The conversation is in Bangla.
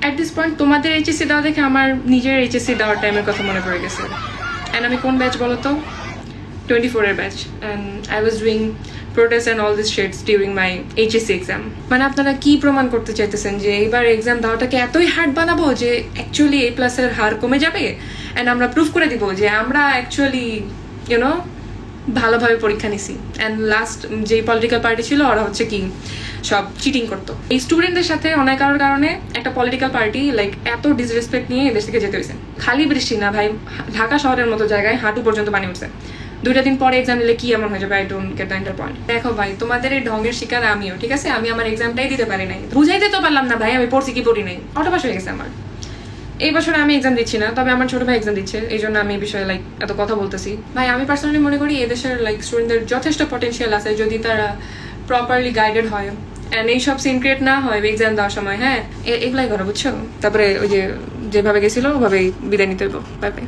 অ্যাট দিস পয়েন্ট তোমাদের এইচএসসি দেওয়া দেখে আমার নিজের এইচএসসি দেওয়ার টাইমের কথা মনে পড়ে গেছে। অ্যান্ড আমি কোন ব্যাচ বলো তো? 24-এর batch. And I was doing protest and all this shades during my HSC exam. মানে আপনারা কি প্রমাণ করতে চাইতেছেন যে এইবার এক্সাম দেওয়াটাকে এতই হার্ড বানাবো যে অ্যাকচুয়ালি A+-এর হার কমে যাবে, অ্যান্ড আমরা প্রুভ করে দিব যে আমরা অ্যাকচুয়ালি ইউনো ভালোভাবে পরীক্ষা নিছি। অ্যান্ড লাস্ট যে পলিটিক্যাল পার্টি ছিল ওরা হচ্ছে কি সব চিটিং করতো। এই স্টুডেন্টদের সাথে অনেকের কারণে একটা পলিটিক্যাল পার্টি লাইক এত ডিসরেসপেক্ট নিয়ে এদেশ থেকে যেতে হয়েছে। খালি বৃষ্টি না ভাই, ঢাকা শহরের মতো জায়গায় হাঁটু পর্যন্ত পানি উঠছে। 2টা দিন পরে এক্সাম দিলে কি এমন হয়ে যাবে? I don't get the enter point. দেখো ভাই, তোমাদের এই ঢঙ্গের শিকার আমিও, ঠিক আছে? আমি আমার এক্সামটাই দিতে পারি নাই, বুঝাইতে তো পারলাম না ভাই আমি পড়ছি কি পড়ি নাই, অটো পাস হয়ে গেছে আমার। এই বছর আমি এক্সাম দিচ্ছি না, তবে আমার ছোট ভাই এক্সাম দিচ্ছে, এই জন্য আমি এই বিষয়ে লাইক এত কথা বলতেছি। ভাই আমি পার্সোনালি মনে করি এদেশের লাইক স্টুডেন্টদের যথেষ্ট পটেনশিয়াল আছে যদি তারা প্রপারলি গাইডেড হয় অ্যান্ড এইসব সিন ক্রিয়েট না হয় এক্সাম দেওয়ার সময়। হ্যাঁ, এগুলাই করো, বুঝছো? তারপরে ওই যে যেভাবে গেছিলো ওভাবেই বিদায় নিতে হইব। Bye bye.